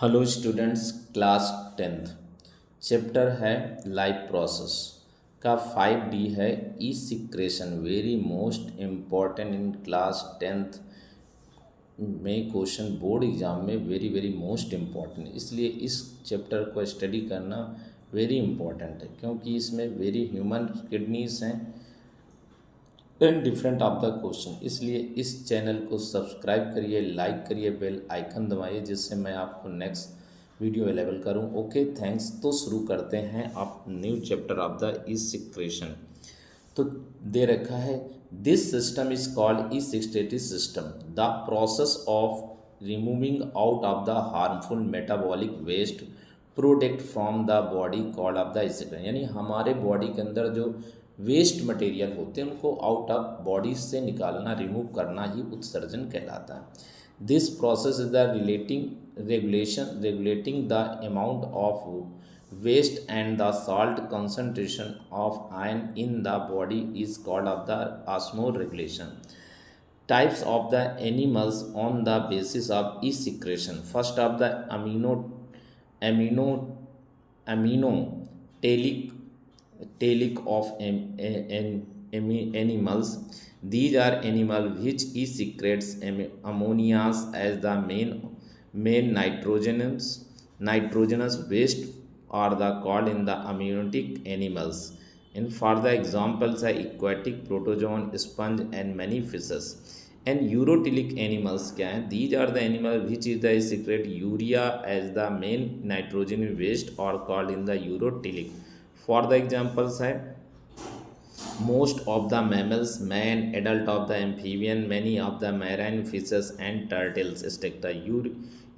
Hello students, class tenth chapter है life process का 5D है excretion. Very most important in class tenth में question board exam में very very most important, इसलिए इस chapter को स्टडी करना वेरी इम्पॉर्टेंट है क्योंकि इसमें वेरी ह्यूमन किडनीज हैं and different of the question. इसलिए इस चैनल को सब्सक्राइब करिए, लाइक करिए, बेल आइकन दबाइए जिससे मैं आपको नेक्स्ट वीडियो अवेलेबल करूं। Okay, thanks. तो शुरू करते हैं आप new chapter of the excretion. तो दे रखा है this system is called excretory system, the process of removing out of the harmful metabolic waste product from the body called of the excretion. यानी हमारे body के अंदर जो waste material होते हैं उनको आउट ऑफ बॉडी से निकालना, रिमूव करना ही उत्सर्जन कहलाता है। This process is the regulating the amount of waste and the salt concentration of ion in the body is called of the osmoregulation. Types of the animals on the basis of E secretion. First of the amino talic of animals. These are animals which E secretes ammonias as the main nitrogenous waste are the called in the amniotic animals. And for the examples are aquatic protozoan, sponge and many fishes. And urotilic animals क्या हैं? These are the animals which is the secrete urea as the main nitrogen waste or called in the urotilic. For the examples है most of the mammals, man, adult of the amphibian, many of the marine fishes and turtles, etc.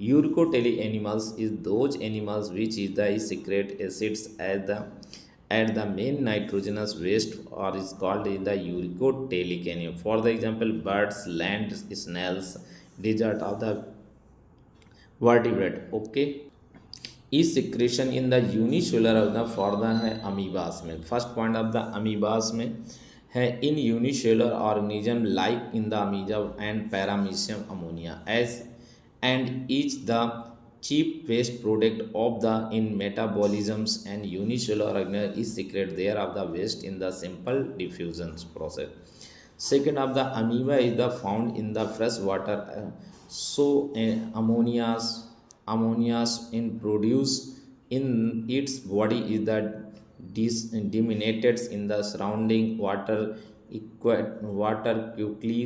Urotilic animals is those animals which is the secrete acids at the main nitrogenous waste or is called in the urotilic animal. For the example, birds, land snails, desert of the vertebrate. Okay, excretion in the unicellular of the for the है amoebas में। First point of the amoebas में है in unicellular organism like in the amoeba and paramecium ammonia as and each the cheap waste product of the in metabolisms and unicellular organism is secret there of the waste in the simple diffusion process. Second of the amoeba is the found in the fresh water, so ammonia's in produce in its body is the disseminated in the surrounding water quickly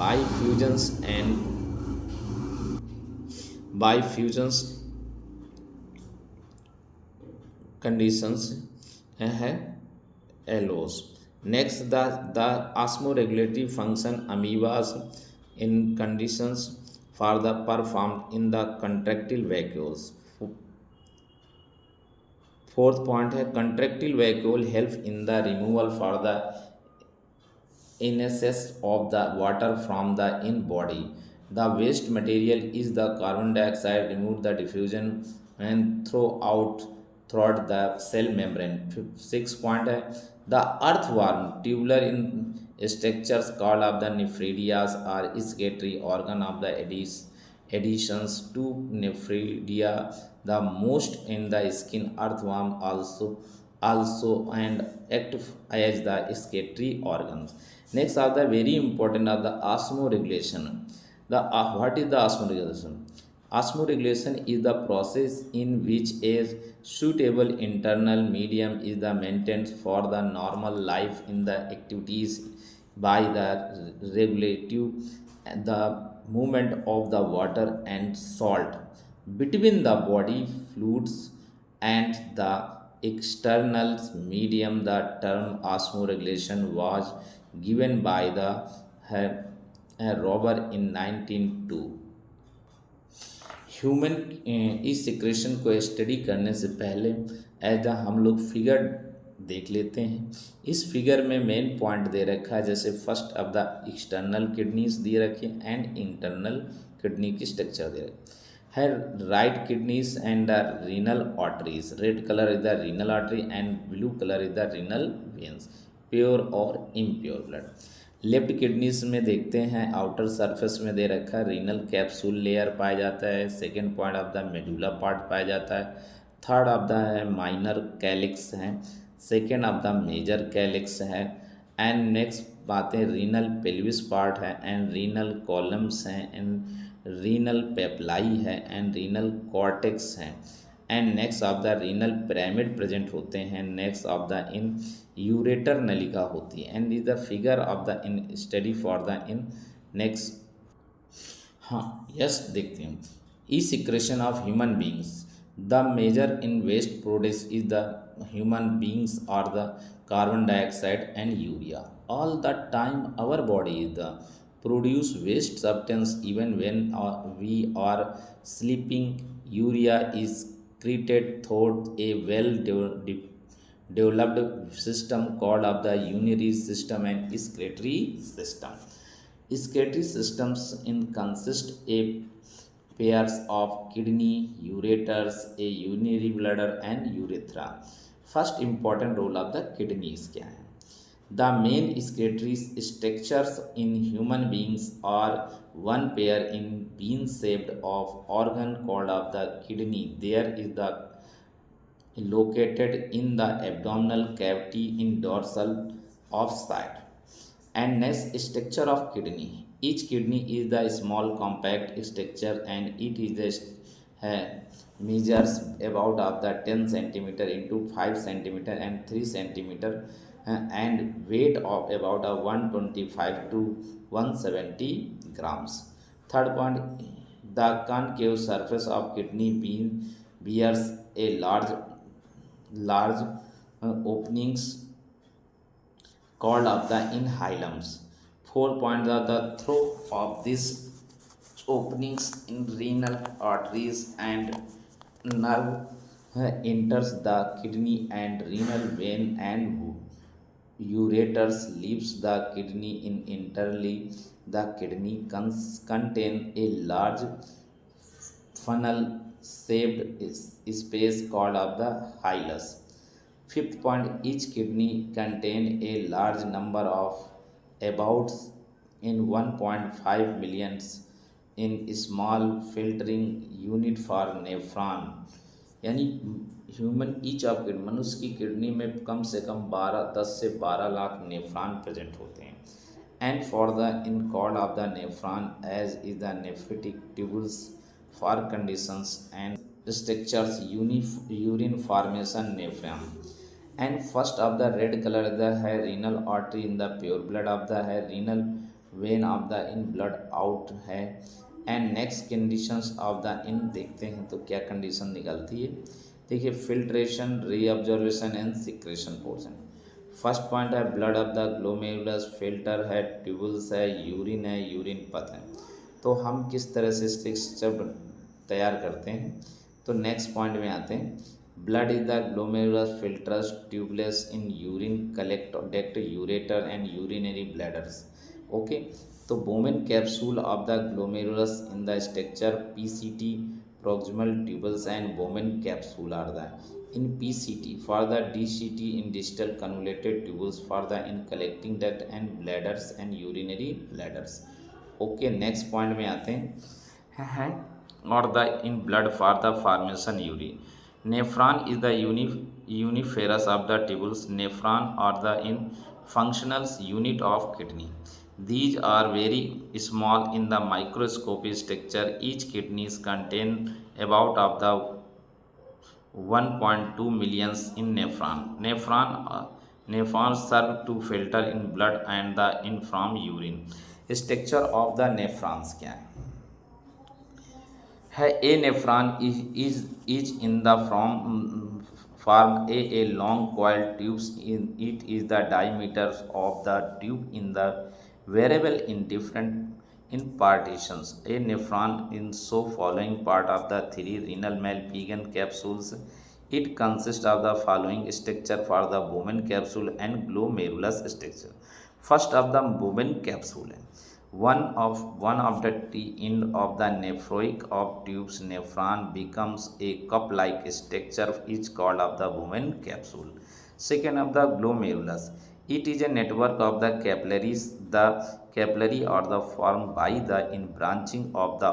by fusions and by fusions conditions है एलोस। Next the osmoregulatory function amoebas in conditions for the performed in the contractile vacuoles. Fourth point है contractile vacuole help in the removal for the excess of the water from the in body. The waste material is the carbon dioxide removed the diffusion and throughout the cell membrane. Sixth point है the earthworm tubular in structures called of the nephridias are excretory organ of the additions to nephridia the most in the skin. Earthworm also and act as the excretory organs. Next are the very important of the osmoregulation. What is the osmoregulation? Osmoregulation is the process in which a suitable internal medium is the maintained for the normal life in the activities by the regulative the movement of the water and salt between the body fluids and the external medium. The term osmoregulation was given by the Robber in 1902। Human इस secretion को study करने से पहले as हम लोग figure देख लेते हैं। इस फिगर में मेन पॉइंट दे रखा है, जैसे first of the external kidneys दे रखी है एंड इंटरनल किडनी की स्ट्रक्चर दे रखी है। Right kidneys and the renal arteries, red colour is the renal artery and blue colour is the renal veins, pure और इम्प्योर ब्लड। लेफ्ट किडनीज में देखते हैं आउटर सरफेस में दे रखा है रीनल कैप्सूल लेयर पाया जाता है। Second point of the medulla part पाया जाता है। थर्ड ऑफ द है माइनर कैलिक्स है। Second of the major calyx है। एंड नेक्स्ट बातें रीनल पेल्विस पार्ट है एंड रीनल कॉलम्स हैं एंड रीनल पेप्लाई है एंड रीनल कॉर्टेक्स है and next of the renal pyramid present होते हैं। Next of the in ureter नलिका होती है and is the figure of the in study for the in next. हाँ yes देखते हैं excretion of human beings the major in waste produce is the human beings are the carbon dioxide and urea all the time our body is the produce waste substance even when we are sleeping. Urea is created through a developed system called of the urinary system and excretory system. Excretory systems in consist a pairs of kidney, ureters, a urinary bladder and urethra. First important role of the kidneys क्या है? The main excretory structures in human beings are one pair in bean-shaped of organ called of the kidney. There is the located in the abdominal cavity in dorsal of side. And next structure of kidney. Each kidney is the small compact structure and it is the measures about of the 10 centimeter into 5 centimeter and 3 centimeter and weight of about 125 to 170 grams. Third point, the concave surface of kidney bears a large openings called of the inhylums. 4 points are the through of these openings in renal arteries and nerve enters the kidney and renal vein and ureters leaves the kidney in internally. The kidney contain a large funnel shaped space called of the hilus. Fifth point, each kidney contain a large number of about in 1.5 millions in small filtering unit for nephron. यानी human each of kidney मनुष्य की kidney में कम से कम 10 से 12 lakh nephron present होते हैं। And for the in called of the nephron as is the nephritic tubules for conditions and structures urine formation nephron. And first of the red colour the है renal artery in the pure blood of the है renal vein of the in blood out है। And next conditions of the in देखते हैं तो क्या condition निकलती है। देखिए filtration, reabsorption and secretion portion. First point है blood of the glomerulus, filter है, ट्यूबल्स है, यूरिन पथ है। तो हम किस तरह से स्ट्रक्चर तैयार करते हैं तो नेक्स्ट पॉइंट में आते हैं। Blood is the glomerulus, filters, tubules in urine collect duct ureter and urinary bladders. Okay, तो Bowman capsule of the glomerulus in the structure PCT, proximal tubules and Bowman capsule are the in PCT. For the DCT in distal convoluted tubules for the in collecting duct and bladders and urinary bladders. Okay, next point में आते हैं or the in blood for the formation urine. Nephron is the uniferous of the tubules. Nephron are the in functional unit of kidney. These are very small in the microscopic structure. Each kidneys contain about of the 1.2 millions in nephron. Nephrons serve to filter in blood and the in from urine. Structure of the nephrons क्या है? A nephron is in the form a long coiled tubes. It is the diameter of the tube in the variable in different in partitions. A nephron in so following part of the 3 renal Malpighian capsules. It consists of the following structure for the Bowman capsule and glomerulus structure. First of the Bowman capsule, one of the end of the nephroid of tubes nephron becomes a cup-like structure is called of the Bowman capsule. Second of the glomerulus. It is a network of the capillaries the capillary or the formed by the in branching of the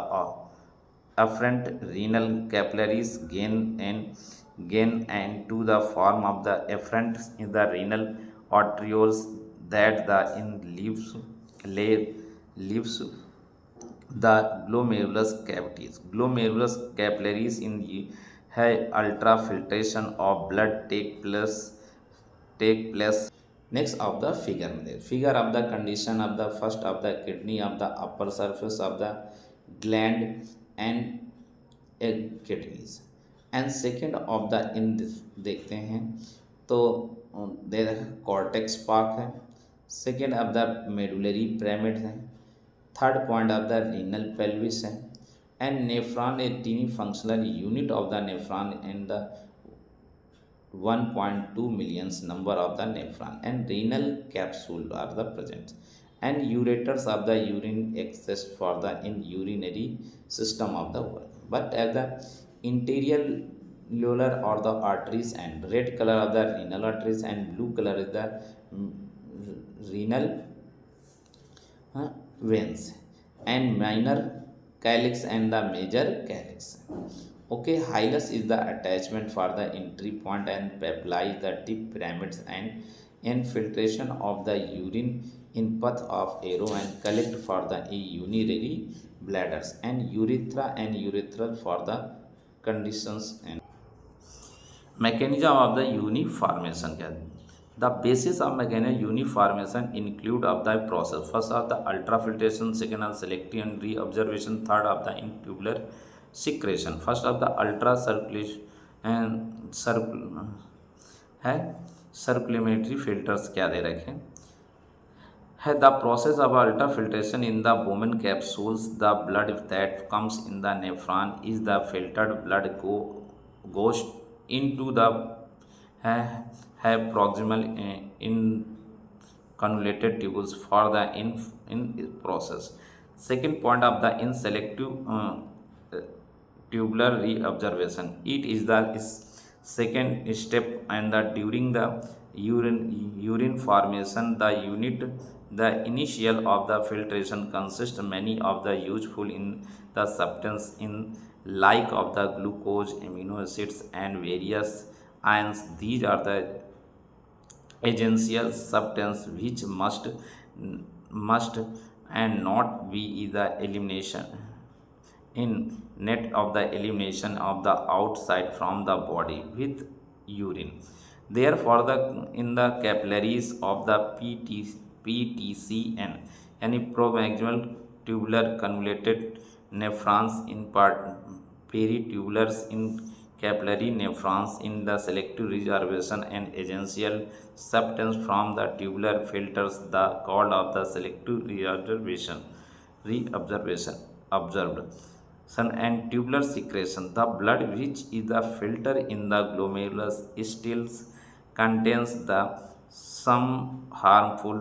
afferent renal capillaries gain and to the form of the efferent in the renal arterioles that the in leaves the glomerulus cavities. Glomerulus capillaries in the high ultrafiltration of blood take place. Next of the figure of the condition of the first of the kidney of the upper surface of the gland and kidneys and second of the in this देखते हैं तो the cortex part है second of the medullary pyramid है third point of the renal pelvis है and nephron a tiny functional unit of the nephron and the 1.2 millions number of the nephron and renal capsule are the present and ureters of the urine exist for the in urinary system of the world but as the interior or the arteries and red color of the renal arteries and blue color is the renal veins and minor calyx and the major calyx. Okay, hilus is the attachment for the entry point and papilla is the tip pyramids and infiltration of the urine in path of arrow and collect for the urinary bladders and urethra and urethral for the conditions and mechanism of the uniformation. The basis of mechanism uniformation include of the process first of the ultrafiltration, second of selective and reobservation, third of the in tubular secretion. First of the ultra circulation and है circulatory filters क्या दे रखे है the process of ultra filtration in the बोमेन capsules the blood that comes in the nephron is the filtered blood goes into the है proximal in convoluted tubules for the in process. Second point of the in selective tubular reobservation. It is the second step and the during the urine formation the initial of the filtration consists many of the useful in the substance in like of the glucose, amino acids and various ions. These are the essential substance which must and not be the elimination in net of the elimination of the outside from the body with urine. Therefore the in the capillaries of the PTCN any promaximal tubular convoluted nephrons in part peritubulars in capillary nephrons in the selective reservation and essential substance from the tubular filters the called of the selective reobservation observed and tubular secretion. The blood which is the filter in the glomerulus still contains the some harmful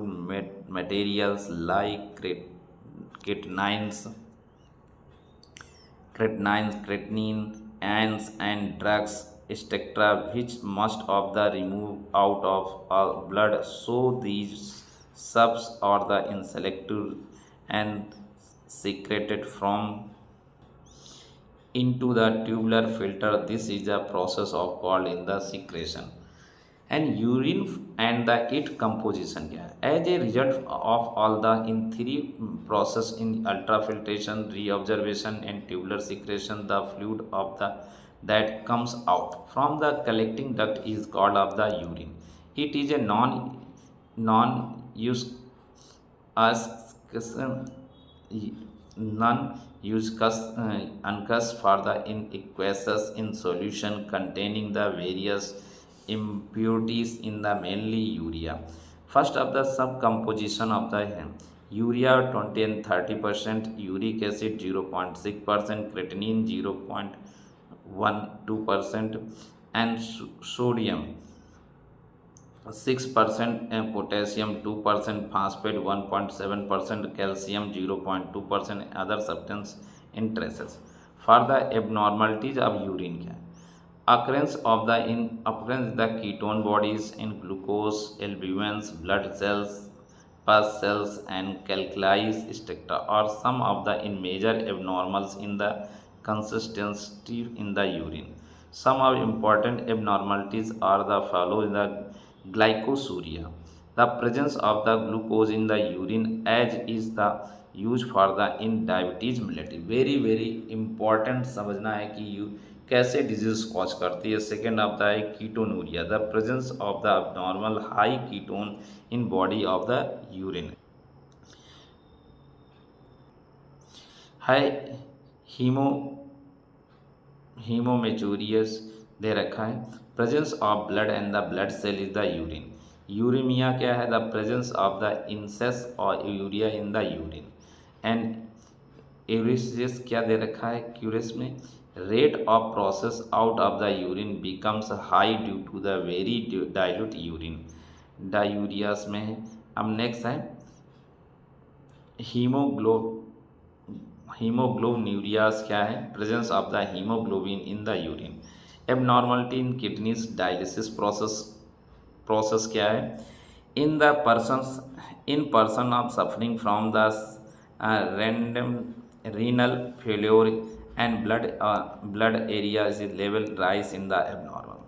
materials like creatinine ants and drugs etc which must of the remove out of all blood so these subs are the in selective and secreted from into the tubular filter. This is a process of called in the secretion and urine and the it composition as a result of all the in three process in ultrafiltration, reobservation and tubular secretion the fluid of the that comes out from the collecting duct is called of the urine. It is a non-use uncus for the in aqueous in solution containing the various impurities in the mainly urea. First of the subcomposition of the urea 20 and 30%, uric acid 0.6%, creatinine 0.12% and sodium 6% and potassium 2%, phosphate 1.7%, calcium 0.2% other substance in traces. For the abnormalities of urine occurrence of the ketone bodies in glucose, albumins, blood cells pus cells and calculi stricta are some of the in major abnormals in the consistency in the urine. Some of important abnormalities are the follow in the glycosuria, the presence of the glucose in the urine as is the used for the in diabetes mellitus. Very important समझना है कि you कैसे disease cause करती है. Second आता है ketonuria, the presence of the abnormal high ketone in body of the urine. High haemo haematuria दे रखा है. Presence of blood and the blood cell is the urine. Uraemia क्या है? द प्रेजेंस ऑफ द इंसेस और urea in the urine. And यूरिसिस क्या दे रखा है क्यूरिस में? Rate of process out of the urine becomes high due to the very dilute urine. डायूरियास में है. अब नेक्स्ट है हीमोग्लो हीमोग्लोबिनूरियास क्या है? Presence of the haemoglobin in the urine. Abnormality in kidneys dialysis process क्या है? In the person of suffering from the random renal failure and blood areas level rise in the abnormal.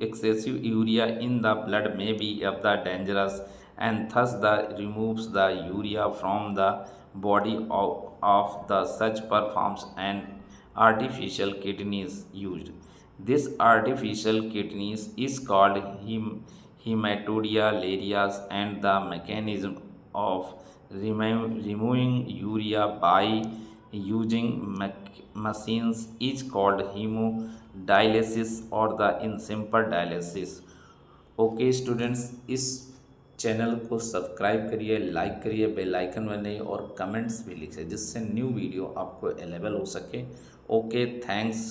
Excessive urea in the blood may be of the dangerous, and thus the removes the urea from the body of the such performs an artificial kidneys used. This artificial kidneys is called hematuria larias, and the mechanism of removing urea by using machines is called hemodialysis or the in simple dialysis. Okay students, इस channel को subscribe करिए, like करिए, bell icon बनाइए और comments भी लिखिए जिससे new video आपको अवेलेबल हो सके. Okay, thanks.